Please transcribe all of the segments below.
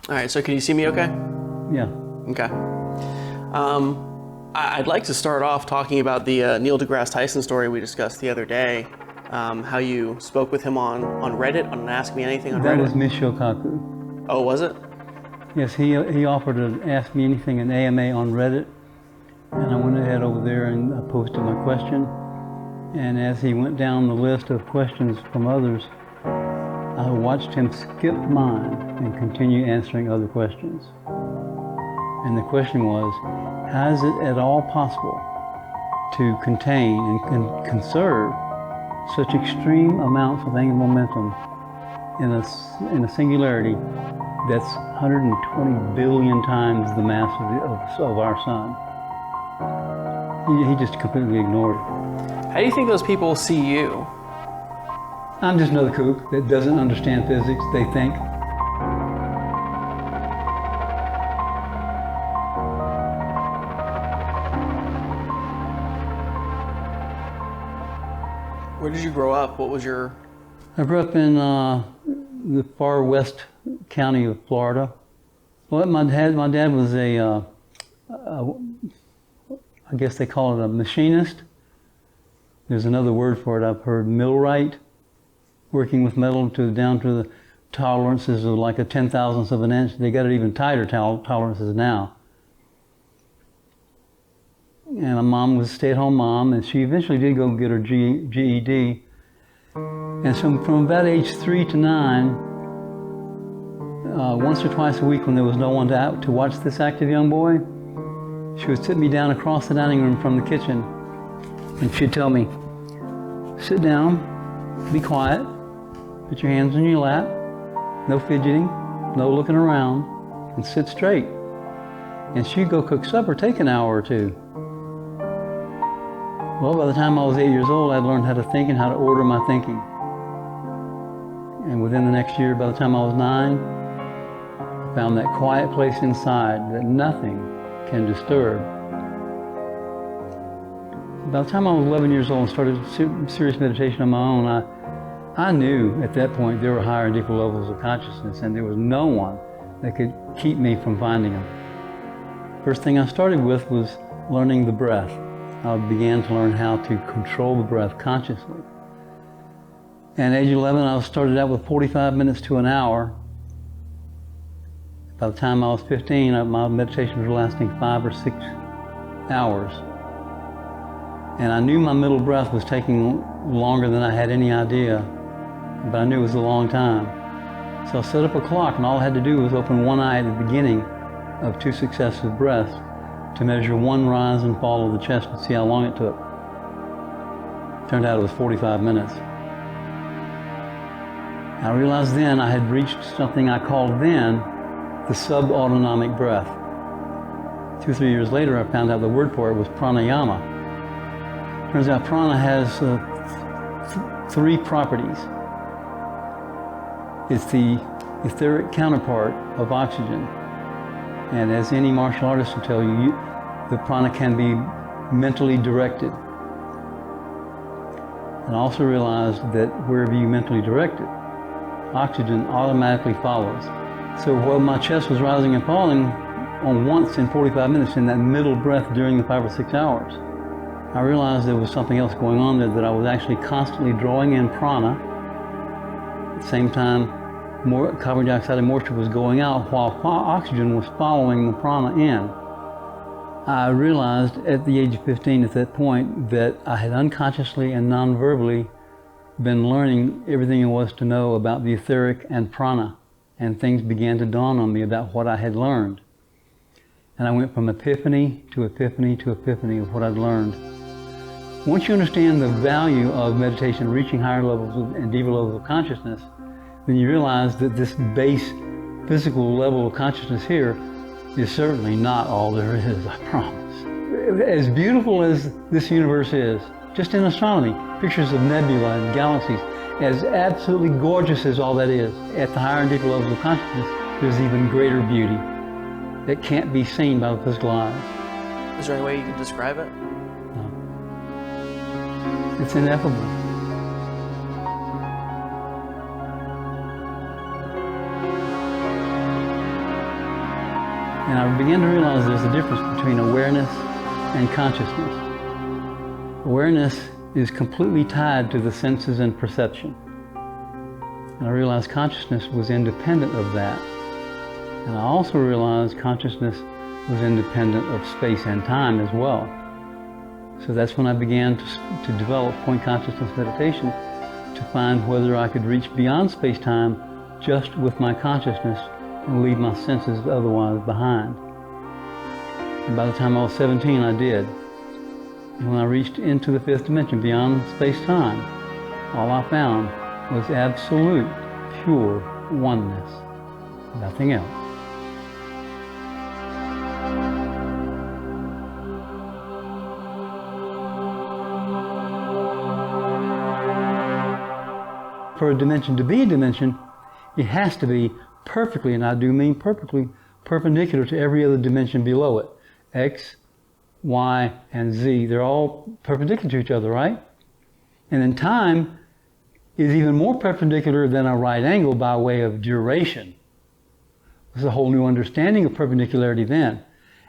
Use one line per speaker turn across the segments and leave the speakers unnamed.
All right, so can you see me okay?
Yeah.
Okay. I'd like to start off talking about the Neil deGrasse Tyson story we discussed the other day. How you spoke with him on Reddit, on Ask Me Anything on
That
Reddit.
was Michio Kaku.
Oh, was it?
Yes, he offered to ask me anything in AMA on Reddit, and I went ahead over there and posted my question. And as he went down the list of questions from others, I watched him skip mine and continue answering other questions. And the question was, how is it at all possible to contain and conserve such extreme amounts of angular momentum in a singularity that's 120 billion times the mass of our sun? He just completely ignored it.
How do you think those people see you?
I'm just another kook that doesn't understand physics, they think.
Where did you grow up? What was your...
I grew up in the far west county of Florida. Well, my dad was I guess they call it a machinist. There's another word for it I've heard, millwright, working with metal down to the tolerances of like a 10,000th of an inch. They got it even tighter tolerances now. And my mom was a stay-at-home mom, and she eventually did go get her GED. And so from about age 3 to 9, once or twice a week when there was no one to watch this active young boy, she would sit me down across the dining room from the kitchen, and she'd tell me, sit down, be quiet, put your hands on your lap, no fidgeting, no looking around, and sit straight. And she'd go cook supper, take an hour or two. Well, by the time I was 8 years old, I'd learned how to think and how to order my thinking. And within the next year, by the time I was 9, I found that quiet place inside that nothing can disturb. By the time I was 11 years old and started serious meditation on my own, I knew at that point there were higher and deeper levels of consciousness, and there was no one that could keep me from finding them. First thing I started with was learning the breath. I began to learn how to control the breath consciously. And at age 11, I started out with 45 minutes to an hour. By the time I was 15, my meditation was lasting 5 or 6 hours. And I knew my middle breath was taking longer than I had any idea, but I knew it was a long time. So I set up a clock, and all I had to do was open one eye at the beginning of 2 successive breaths to measure one rise and fall of the chest and see how long it took. Turned out it was 45 minutes. I realized then I had reached something I called then the subautonomic breath. 2 or 3 years later, I found out the word for it was pranayama. Turns out prana has 3 properties. It's the etheric counterpart of oxygen. And as any martial artist will tell you, the prana can be mentally directed. And I also realized that wherever you mentally direct it, oxygen automatically follows. So while my chest was rising and falling on once in 45 minutes in that middle breath during the 5 or 6 hours, I realized there was something else going on there, that I was actually constantly drawing in prana. At the same time, more carbon dioxide and moisture was going out while oxygen was following the prana in. I realized at the age of 15 at that point that I had unconsciously and non-verbally been learning everything there was to know about the etheric and prana, and things began to dawn on me about what I had learned. And I went from epiphany to epiphany to epiphany of what I'd learned. Once you understand the value of meditation, reaching higher levels and deeper levels of consciousness, then you realize that this base physical level of consciousness here is certainly not all there is, I promise. As beautiful as this universe is, just in astronomy, pictures of nebula and galaxies, as absolutely gorgeous as all that is, at the higher and deeper levels of consciousness, there's even greater beauty that can't be seen by the physical eyes.
Is there any way you can describe it?
No. It's ineffable. And I began to realize there's a difference between awareness and consciousness. Awareness is completely tied to the senses and perception. And I realized consciousness was independent of that. And I also realized consciousness was independent of space and time as well. So that's when I began to develop point consciousness meditation, to find whether I could reach beyond space-time just with my consciousness and leave my senses otherwise behind. And by the time I was 17, I did. And when I reached into the fifth dimension, beyond space-time, all I found was absolute, pure oneness, nothing else. For a dimension to be a dimension, it has to be perfectly, and I do mean perfectly, perpendicular to every other dimension below it. X, Y, and Z, they're all perpendicular to each other, right? And then time is even more perpendicular than a right angle by way of duration. There's a whole new understanding of perpendicularity then.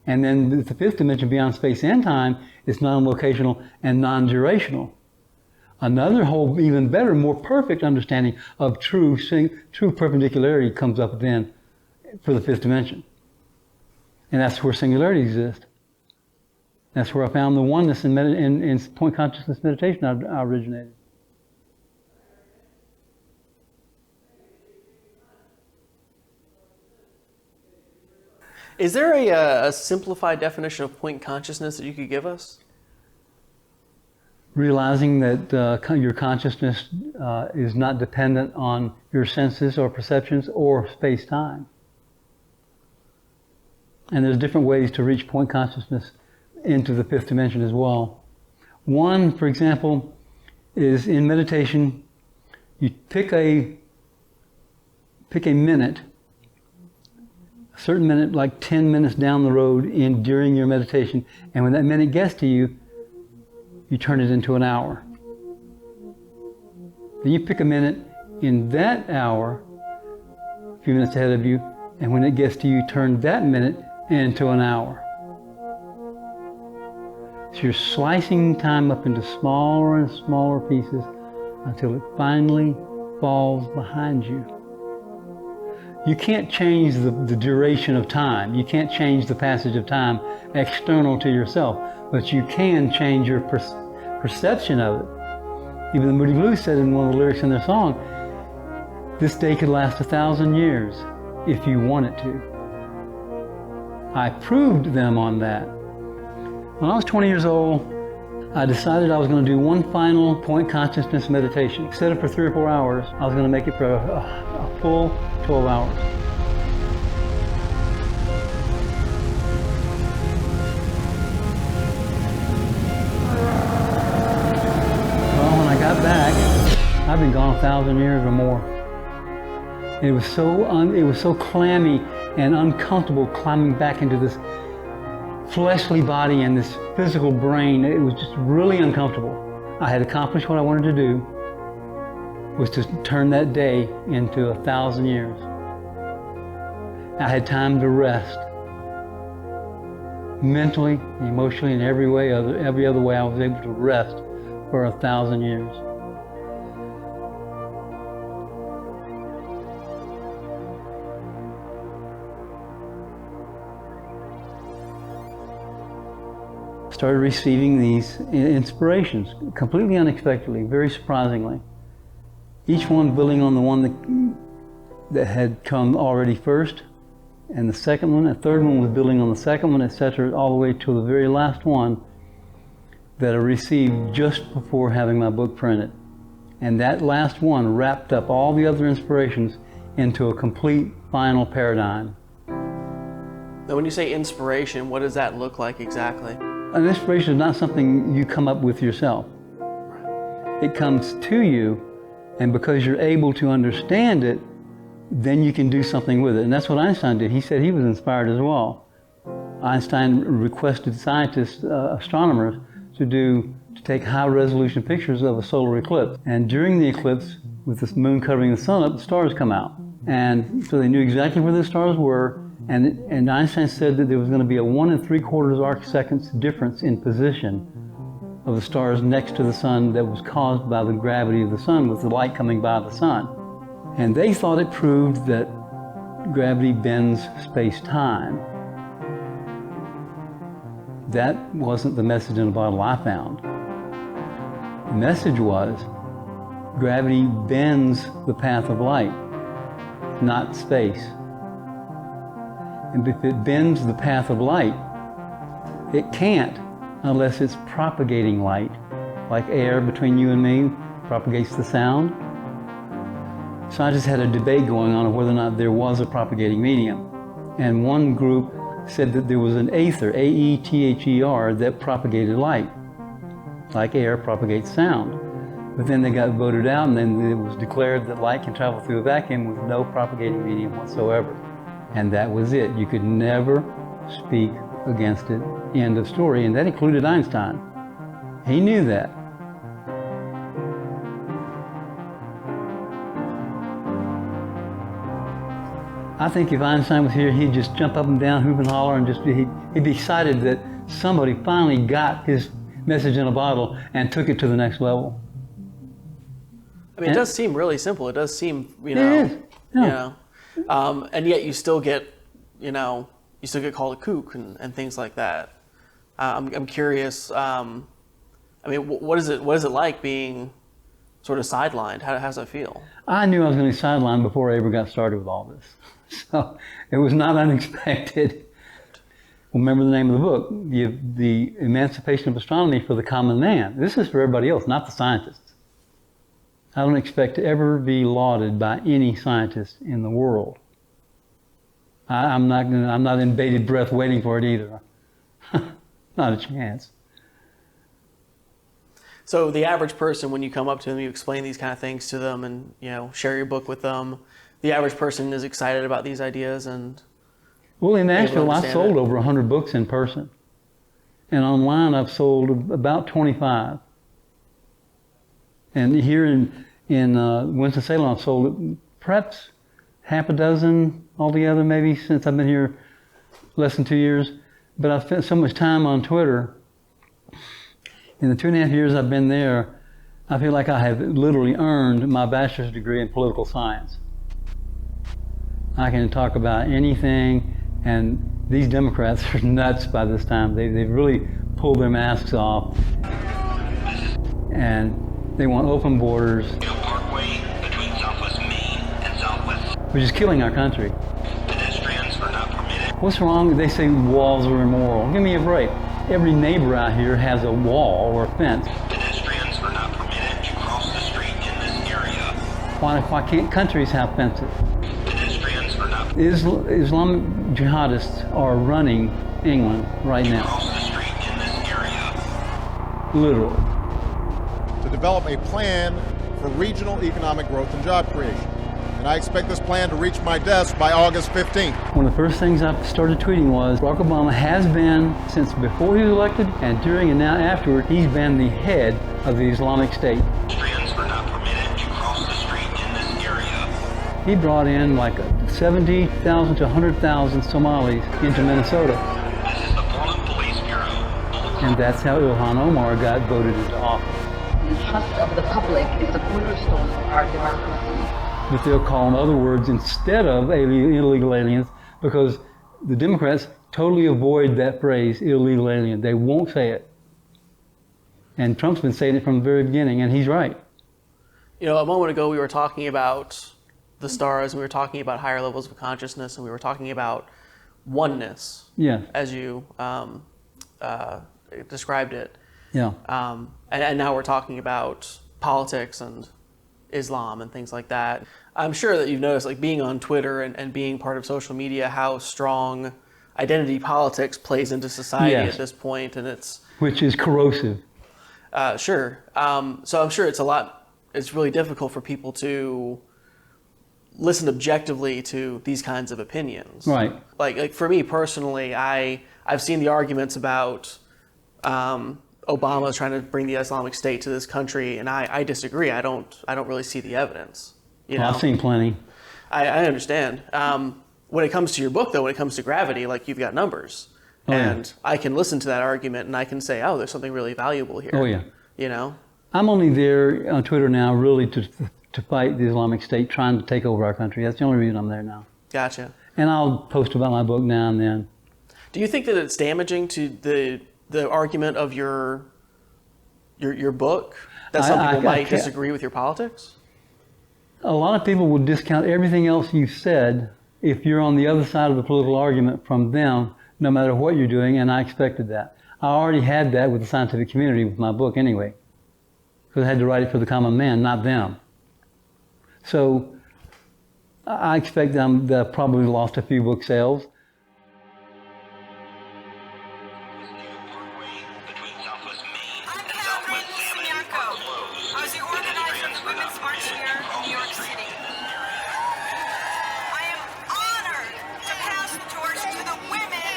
And then the fifth dimension beyond space and time is non-locational and non-durational. Another whole, even better, more perfect understanding of true perpendicularity comes up then for the fifth dimension. And that's where singularity exists. That's where I found the oneness in point consciousness meditation I originated.
Is there a simplified definition of point consciousness that you could give us?
Realizing that your consciousness is not dependent on your senses or perceptions or space-time. And there's different ways to reach point consciousness into the fifth dimension as well. One, for example, is in meditation, you pick a minute, a certain minute, like 10 minutes down the road during your meditation, and when that minute gets to you, you turn it into an hour. Then you pick a minute in that hour, a few minutes ahead of you, and when it gets to you, turn that minute into an hour. So you're slicing time up into smaller and smaller pieces until it finally falls behind you. You can't change the duration of time. You can't change the passage of time external to yourself, but you can change your perception of it. Even the Moody Blues said in one of the lyrics in their song, this day could last 1,000 years if you want it to. I proved them on that. When I was 20 years old, I decided I was going to do one final point consciousness meditation. Instead of for 3 or 4 hours, I was going to make it for a full 12 hours. Well, when I got back, I've been gone 1,000 years or more. It was so clammy and uncomfortable climbing back into this fleshly body and this physical brain. It was just really uncomfortable. I had accomplished what I wanted to do, was to turn that day into 1,000 years. I had time to rest. Mentally, emotionally, and every other way I was able to rest for 1,000 years. Started receiving these inspirations completely unexpectedly, very surprisingly. Each one building on the one that had come already first, and the second one, the third one was building on the second one, etc., all the way to the very last one that I received just before having my book printed. And that last one wrapped up all the other inspirations into a complete final paradigm.
Now, when you say inspiration, what does that look like exactly?
An inspiration is not something you come up with yourself. It comes to you, and because you're able to understand it, then you can do something with it. And that's what Einstein did. He said he was inspired as well. Einstein requested scientists, astronomers, to take high-resolution pictures of a solar eclipse. And during the eclipse, with the moon covering the sun up, the stars come out. And so they knew exactly where the stars were, And Einstein said that there was going to be a 1 3/4 arc seconds difference in position of the stars next to the sun that was caused by the gravity of the sun with the light coming by the sun. And they thought it proved that gravity bends space-time. That wasn't the message in a bottle I found. The message was gravity bends the path of light, not space. And if it bends the path of light, it can't unless it's propagating light, like air between you and me propagates the sound. Scientists had a debate going on of whether or not there was a propagating medium. And one group said that there was an aether, A-E-T-H-E-R, that propagated light, like air propagates sound. But then they got voted out, and then it was declared that light can travel through a vacuum with no propagating medium whatsoever. And that was it. You could never speak against it. End of story. And that included Einstein. He knew that. I think if Einstein was here, he'd just jump up and down, hoop and holler, and he'd be excited that somebody finally got his message in a bottle and took it to the next level.
I mean, it does seem really simple. It does seem,
It is. Yeah.
And yet you still get, called a kook and things like that. I'm curious. I mean, what is it like being sort of sidelined? How does that feel?
I knew I was going to be sidelined before I ever got started with all this. So it was not unexpected. Remember the name of the book, The Emancipation of Astronomy for the Common Man. This is for everybody else, not the scientists. I don't expect to ever be lauded by any scientist in the world. I'm not in bated breath waiting for it either. Not a chance.
So the average person, when you come up to them, you explain these kind of things to them and, share your book with them. The average person is excited about these ideas and...
Well, in Nashville, I sold over 100 books in person. And online, I've sold about 25. And here in Winston-Salem, I've sold perhaps half a dozen altogether, maybe, since I've been here less than 2 years. But I've spent so much time on Twitter. In the 2.5 years I've been there, I feel like I have literally earned my bachelor's degree in political science. I can talk about anything, and these Democrats are nuts by this time. They've really pulled their masks off, and they want open borders,
Parkway between Southwest Maine and Southwest.
which is killing our country.
Pedestrians are not permitted.
What's wrong? They say walls are immoral. Give me a break. Every neighbor out here has a wall or a fence.
Pedestrians are not permitted to cross the street in this area.
Why can't countries have fences?
Pedestrians are not
Islamic jihadists are running England right now,
cross the street in this area.
literally.
To develop a plan for regional economic growth and job creation. And I expect this plan to reach my desk by August 15th.
One of the first things I started tweeting was Barack Obama has been, since before he was elected and during and now afterward, he's been the head of the Islamic State.
Pedestrians are not permitted to cross the street in this area.
He brought in like 70,000 to 100,000 Somalis into Minnesota.
This is the Portland Police Bureau.
And that's how Ilhan Omar got voted into office.
The trust of the public is the cornerstone of our democracy.
But they'll call, in other words, instead of illegal aliens, because the Democrats totally avoid that phrase, illegal alien. They won't say it. And Trump's been saying it from the very beginning, and he's right.
A moment ago we were talking about the stars, and we were talking about higher levels of consciousness, and we were talking about oneness,
Yeah,
as you described it.
yeah.
And now we're talking about politics and Islam and things like that. I'm sure that you've noticed, like being on Twitter and being part of social media, how strong identity politics plays into society
Yes.
at this point, and it's
Which is corrosive.
sure. So I'm sure it's really difficult for people to listen objectively to these kinds of opinions.
Right.
Like for me personally, I've seen the arguments about Obama's trying to bring the Islamic State to this country, and I disagree. I don't really see the evidence.
Well, I've seen plenty.
I understand. when it comes to your book, though, when it comes to gravity, like you've got numbers,
Oh, yeah.
and I can listen to that argument and I can say, oh, there's something really valuable here.
Oh, yeah.
You know?
I'm only there on Twitter now really to fight the Islamic State trying to take over our country. That's the only reason I'm there now.
Gotcha.
And I'll post about my book now and then.
Do you think that it's damaging to the argument of your book that some people might disagree with your politics?
A lot of people would discount everything else you've said if you're on the other side of the political argument from them, no matter what you're doing, and I expected that. I already had that with the scientific community with my book anyway, because I had to write it for the common man, not them. So I expect that I've probably lost a few book sales.
Between Southwest Maine
I'm
and
Catherine
Southwest Salmon
Lucianco.
are closed.
I was the organizer of the Women's March here in New York City. I am honored to pass the torch to the women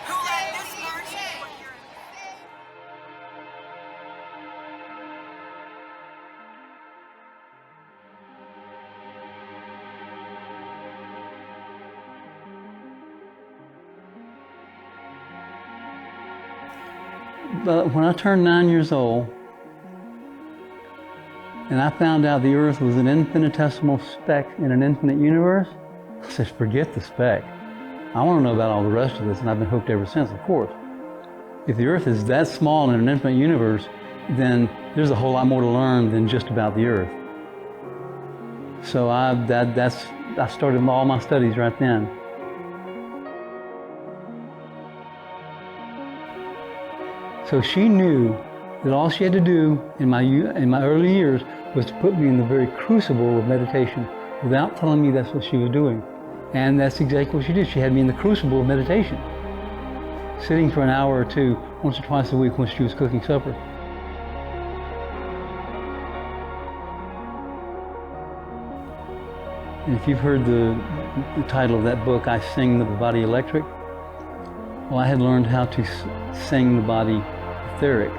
who led this march here.
But when I turned 9 years old, and I found out the Earth was an infinitesimal speck in an infinite universe, I said, forget the speck. I want to know about all the rest of this, and I've been hooked ever since, of course. If the Earth is that small in an infinite universe, then there's a whole lot more to learn than just about the Earth. So I started all my studies right then. So she knew that all she had to do in my early years was to put me in the very crucible of meditation without telling me that's what she was doing. And that's exactly what she did. She had me in the crucible of meditation, sitting for an hour or two, once or twice a week when she was cooking supper. And if you've heard the title of that book, I Sing the Body Electric, well, I had learned how to sing the body etheric.